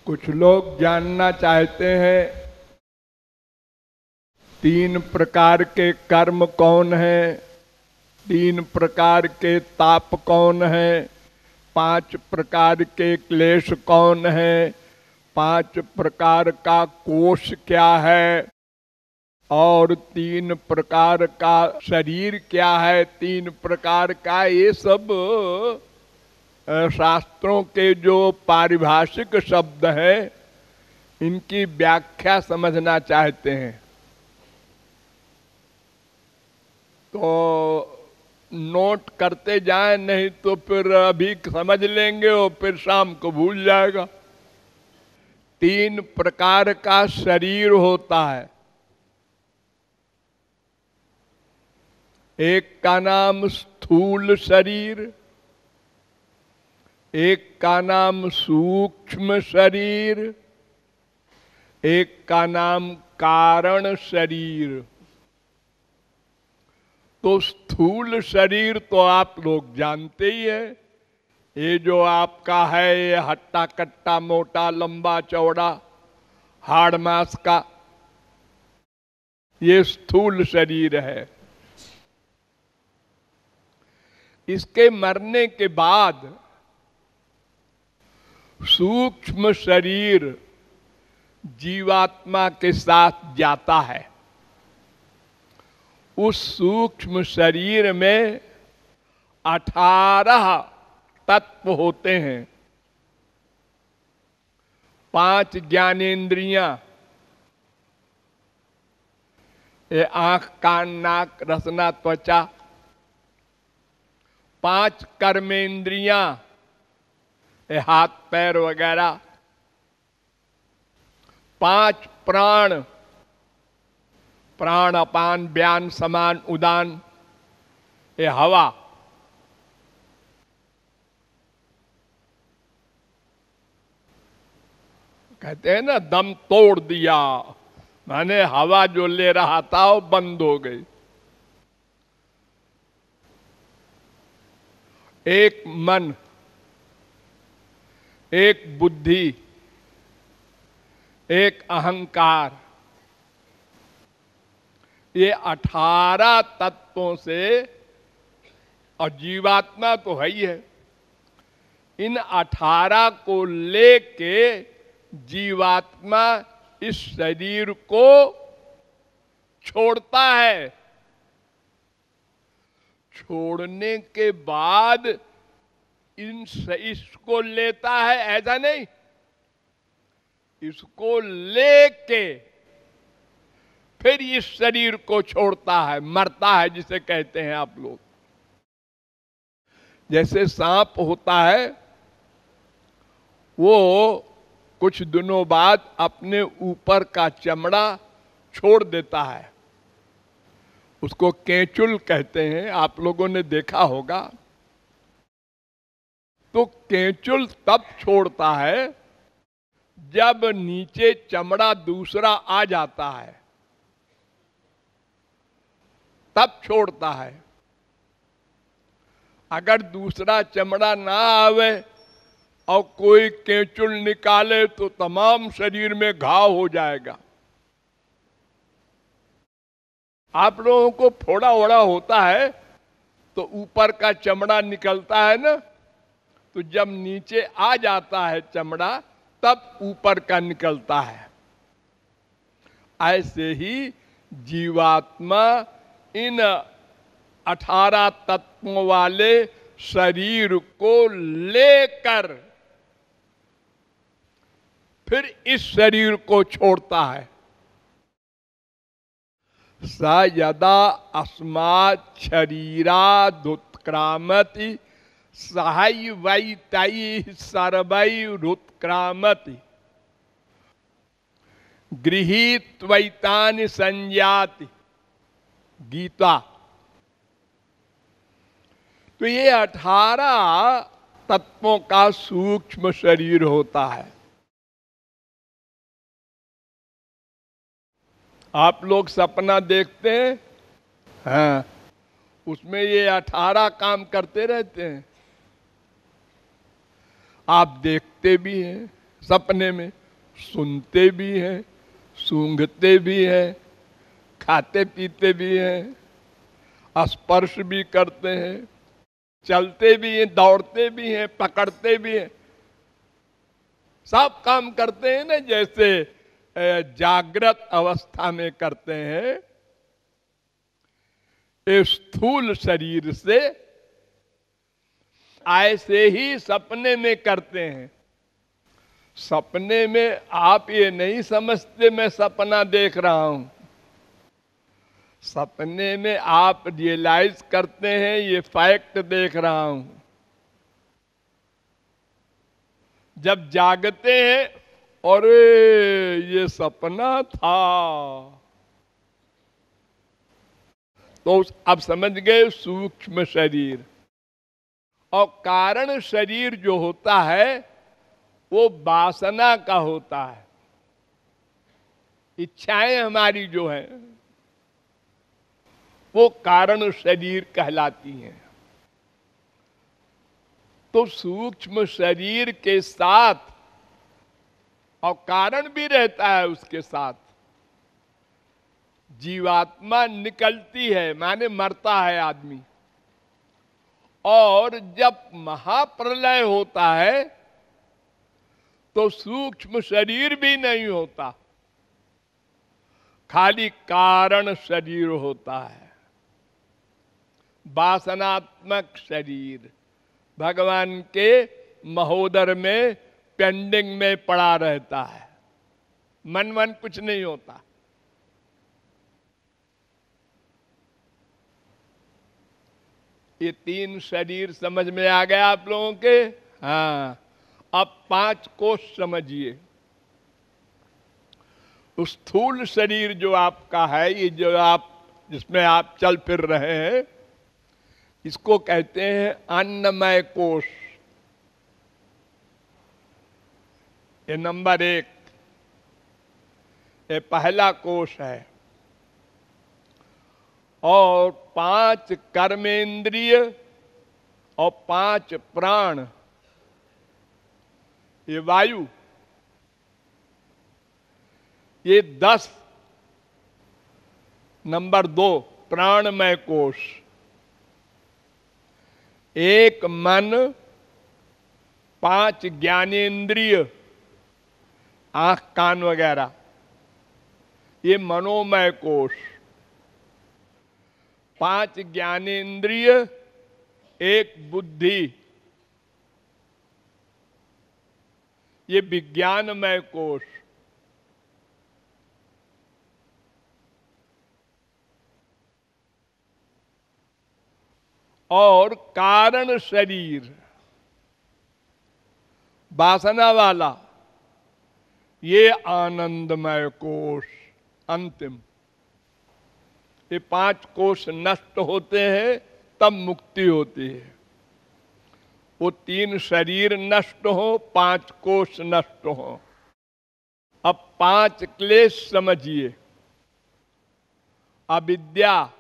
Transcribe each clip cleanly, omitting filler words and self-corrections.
कुछ लोग जानना चाहते हैं 3 प्रकार के कर्म कौन है, 3 प्रकार के ताप कौन है, 5 प्रकार के क्लेश कौन है, 5 प्रकार का कोश क्या है और 3 प्रकार का शरीर क्या है, 3 प्रकार का, ये सब शास्त्रों के जो पारिभाषिक शब्द हैं इनकी व्याख्या समझना चाहते हैं। तो नोट करते जाएं, नहीं तो फिर अभी समझ लेंगे और फिर शाम को भूल जाएगा। 3 प्रकार का शरीर होता है। एक का नाम स्थूल शरीर, एक का नाम सूक्ष्म शरीर, एक का नाम कारण शरीर। तो स्थूल शरीर तो आप लोग जानते ही हैं, ये जो आपका है, ये हट्टा कट्टा मोटा लंबा चौड़ा हाड़ मांस का, ये स्थूल शरीर है। इसके मरने के बाद सूक्ष्म शरीर जीवात्मा के साथ जाता है। उस सूक्ष्म शरीर में 18 तत्व होते हैं। 5 ज्ञानेंद्रियां, ये आंख कान नाक रसना त्वचा। 5 कर्मेंद्रियां, ये हाथ पैर वगैरह। 5 प्राण, प्राण अपान व्यान समान उदान, ये हवा। कहते हैं ना दम तोड़ दिया, माने हवा जो ले रहा था वो बंद हो गई। एक मन, एक बुद्धि, एक अहंकार, ये 18 तत्वों से, और जीवात्मा तो है ही है, इन 18 को लेके जीवात्मा इस शरीर को छोड़ता है। छोड़ने के बाद इसको लेता है, ऐसा नहीं, इसको लेके फिर इस शरीर को छोड़ता है, मरता है, जिसे कहते हैं आप लोग। जैसे सांप होता है, वो कुछ दिनों बाद अपने ऊपर का चमड़ा छोड़ देता है, उसको केंचुल कहते हैं, आप लोगों ने देखा होगा। तो केंचुल तब छोड़ता है जब नीचे चमड़ा दूसरा आ जाता है, तब छोड़ता है। अगर दूसरा चमड़ा ना आवे और कोई केंचुल निकाले तो तमाम शरीर में घाव हो जाएगा। आप लोगों को फोड़ा ओड़ा होता है तो ऊपर का चमड़ा निकलता है ना, तो जब नीचे आ जाता है चमड़ा तब ऊपर का निकलता है। ऐसे ही जीवात्मा इन 18 तत्वों वाले शरीर को लेकर फिर इस शरीर को छोड़ता है। स यदा अस्मात् शरीरादुत्क्रामति सहैवैतैः सर्वैरुत्क्रामति गृहीत्वैतानि संयाति। गीता। तो ये 18 तत्वों का सूक्ष्म शरीर होता है। आप लोग सपना देखते हैं, हाँ, उसमें ये 18 काम करते रहते हैं। आप देखते भी हैं सपने में सुनते भी हैं, सूंघते भी हैं, खाते पीते भी हैं, स्पर्श भी करते हैं, चलते भी हैं, दौड़ते भी हैं, पकड़ते भी हैं, सब काम करते हैं ना जैसे जागृत अवस्था में करते हैं। इस स्थूल शरीर से ऐसे ही सपने में करते हैं। सपने में आप ये नहीं समझते मैं सपना देख रहा हूं। सपने में आप रियलाइज करते हैं ये फैक्ट देख रहा हूं। जब जागते हैं और ये सपना था, तो अब समझ गए सूक्ष्म शरीर। और कारण शरीर जो होता है वो वासना का होता है। इच्छाएं हमारी जो है वो कारण शरीर कहलाती हैं। तो सूक्ष्म शरीर के साथ और कारण भी रहता है उसके साथ जीवात्मा निकलती है, माने मरता है आदमी। और जब महाप्रलय होता है तो सूक्ष्म शरीर भी नहीं होता, खाली कारण शरीर होता है, वासनात्मक शरीर भगवान के महोदर में पेंडिंग में पड़ा रहता है। मन कुछ नहीं होता। ये तीन शरीर समझ में आ गया आप लोगों के? हाँ। अब 5 कोष समझिए। स्थूल शरीर जो आपका है, ये जो आप जिसमें आप चल फिर रहे हैं, इसको कहते हैं अन्नमय कोष। ये नंबर 1, ये पहला कोष है। और 5 कर्मेंद्रिय और 5 प्राण, ये वायु, ये 10 नंबर 2 प्राणमय कोष। 1 मन, 5 ज्ञानेंद्रिय, आंख कान वगैरह, ये मनोमय कोष। 5 ज्ञानेंद्रिय, 1 बुद्धि, ये विज्ञानमय कोष। और कारण शरीर वासना वाला, ये आनंदमय कोष अंतिम। ये 5 कोष नष्ट होते हैं तब मुक्ति होती है। वो 3 शरीर नष्ट हो, 5 कोष नष्ट हो। अब 5 क्लेश समझिए। अविद्या,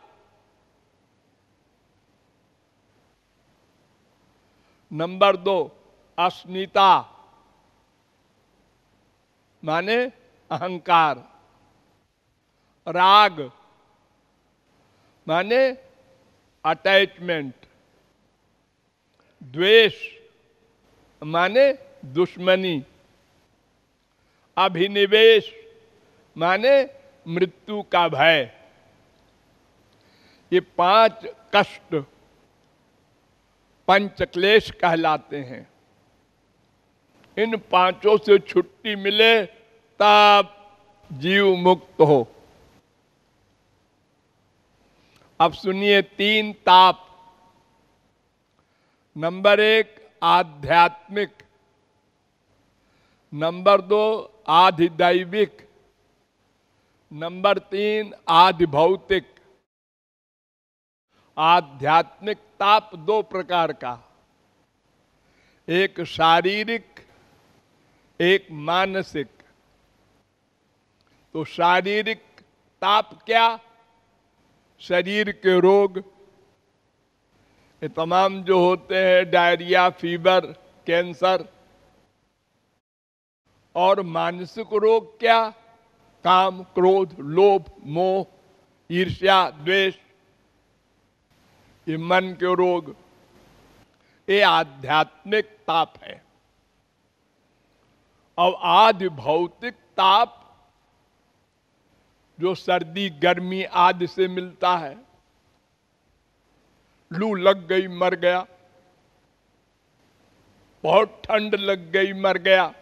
नंबर 2 अस्मिता माने अहंकार, राग माने अटैचमेंट, द्वेष माने दुश्मनी, अभिनिवेश माने मृत्यु का भय। ये 5 कष्ट पंचक्लेश कहलाते हैं। इन 5 से छुट्टी मिले तब जीव मुक्त हो। अब सुनिए 3 ताप। नंबर 1 आध्यात्मिक, नंबर 2 आधिदैविक, नंबर 3 आधिभौतिक। आध्यात्मिक ताप 2 प्रकार का, एक शारीरिक, एक मानसिक। तो शारीरिक ताप क्या? शरीर के रोग, ये तमाम जो होते हैं, डायरिया, फीवर, कैंसर, और मानसिक रोग क्या? काम, क्रोध, लोभ, मोह, ईर्ष्या, द्वेष, ये मन के रोग, ये आध्यात्मिक ताप है। और आदि भौतिक ताप जो सर्दी गर्मी आदि से मिलता है, लू लग गई मर गया, बहुत ठंड लग गई मर गया।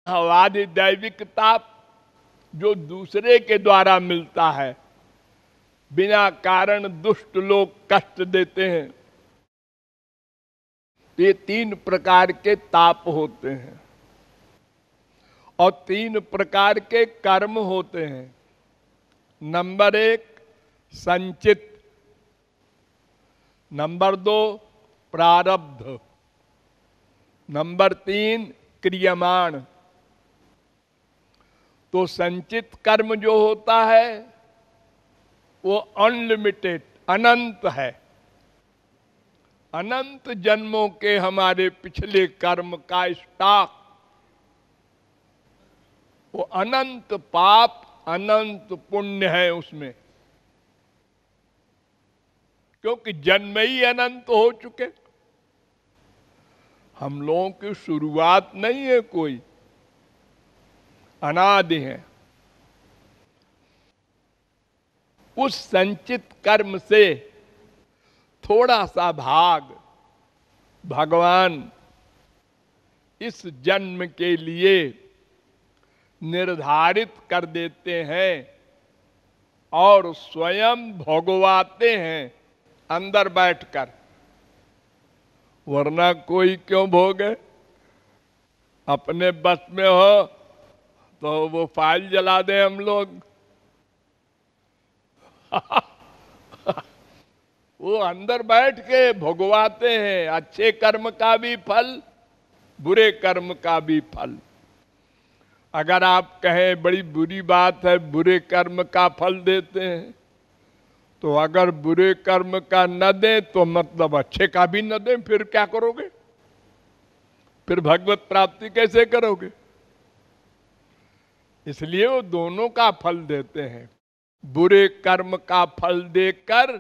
आदि दैविक ताप जो दूसरे के द्वारा मिलता है, बिना कारण दुष्ट लोग कष्ट देते हैं। ये 3 प्रकार के ताप होते हैं और 3 प्रकार के कर्म होते हैं। नंबर 1 संचित, नंबर 2 प्रारब्ध, नंबर 3 क्रियमाण। तो संचित कर्म जो होता है वो अनलिमिटेड, अनंत है। अनंत जन्मों के हमारे पिछले कर्म का स्टॉक, वो अनंत पाप अनंत पुण्य है उसमें, क्योंकि जन्म ही अनंत हो चुके। हम लोगों की शुरुआत नहीं है, कोई अनादि है। उस संचित कर्म से थोड़ा सा भाग भगवान इस जन्म के लिए निर्धारित कर देते हैं और स्वयं भोगवाते हैं अंदर बैठकर। वरना कोई क्यों भोगे? अपने बस में हो तो वो फाइल जला दे हम लोग। वो अंदर बैठ के भोगवाते हैं, अच्छे कर्म का भी फल, बुरे कर्म का भी फल। अगर आप कहें बड़ी बुरी बात है, बुरे कर्म का फल देते हैं, तो अगर बुरे कर्म का न दें तो मतलब अच्छे का भी न दें, फिर क्या करोगे? फिर भगवत प्राप्ति कैसे करोगे? इसलिए वो दोनों का फल देते हैं। बुरे कर्म का फल देकर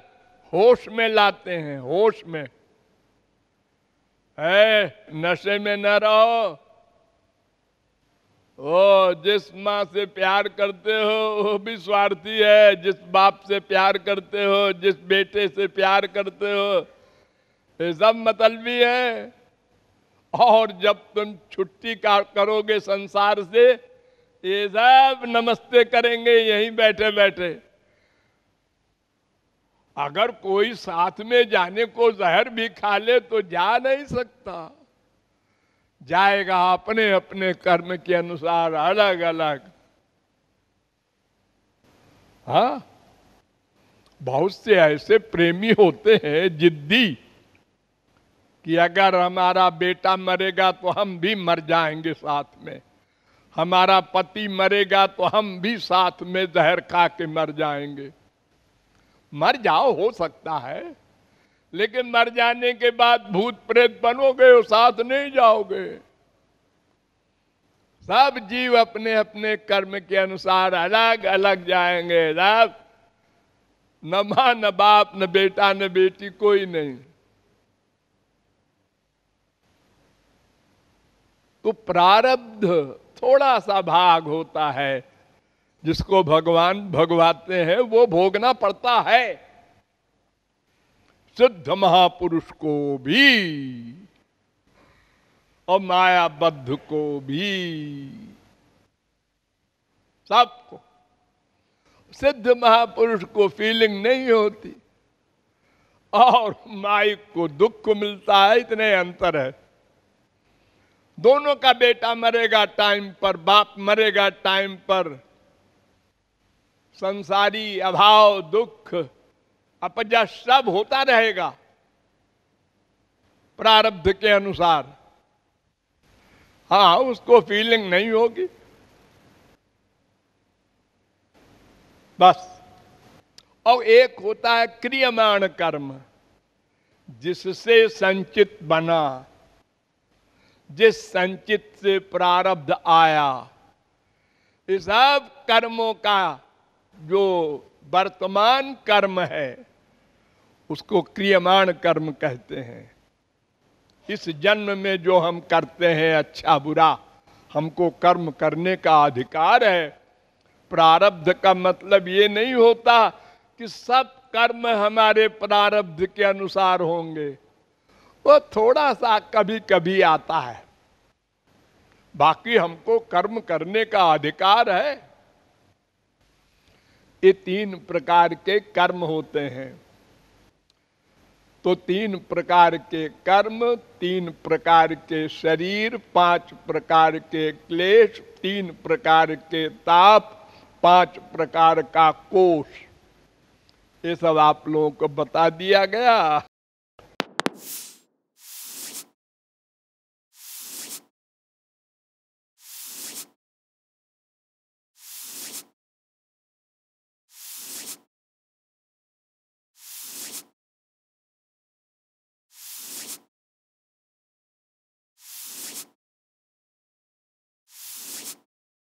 होश में लाते हैं, होश में। नशे में न रहो। ओ जिस माँ से प्यार करते हो वो भी स्वार्थी है, जिस बाप से प्यार करते हो, जिस बेटे से प्यार करते हो, ये सब मतलबी है। और जब तुम छुट्टी करोगे संसार से, ये सब नमस्ते करेंगे यहीं बैठे बैठे। अगर कोई साथ में जाने को जहर भी खा ले तो जा नहीं सकता, जाएगा अपने अपने कर्म के अनुसार, अलग अलग। हाँ, बहुत से ऐसे प्रेमी होते हैं जिद्दी कि अगर हमारा बेटा मरेगा तो हम भी मर जाएंगे साथ में, हमारा पति मरेगा तो हम भी साथ में जहर खा के मर जाएंगे। मर जाओ, हो सकता है, लेकिन मर जाने के बाद भूत प्रेत बनोगे, वो साथ नहीं जाओगे। सब जीव अपने अपने कर्म के अनुसार अलग अलग जाएंगे। सब न मां न बाप न बेटा न बेटी, कोई नहीं। तो प्रारब्ध थोड़ा सा भाग होता है जिसको भगवान भगवाते हैं, वो भोगना पड़ता है। सिद्ध महापुरुष को भी और मायाबद्ध को भी, सबको। सिद्ध महापुरुष को फीलिंग नहीं होती और माइक को दुख मिलता है, इतने अंतर है। दोनों का बेटा मरेगा टाइम पर, बाप मरेगा टाइम पर। संसारी अभाव, दुख, अपजश सब होता रहेगा प्रारब्ध के अनुसार। हाँ, उसको फीलिंग नहीं होगी बस। और एक होता है क्रियमाण कर्म, जिससे संचित बना, जिस संचित से प्रारब्ध आया, इस सब कर्मों का जो वर्तमान कर्म है उसको क्रियमाण कर्म कहते हैं। इस जन्म में जो हम करते हैं अच्छा बुरा, हमको कर्म करने का अधिकार है। प्रारब्ध का मतलब ये नहीं होता कि सब कर्म हमारे प्रारब्ध के अनुसार होंगे, वो थोड़ा सा कभी कभी आता है, बाकी हमको कर्म करने का अधिकार है। ये 3 प्रकार के कर्म होते हैं। तो 3 प्रकार के कर्म, 3 प्रकार के शरीर, 5 प्रकार के क्लेश, 3 प्रकार के ताप, 5 प्रकार का कोष, ये सब आप लोगों को बता दिया गया।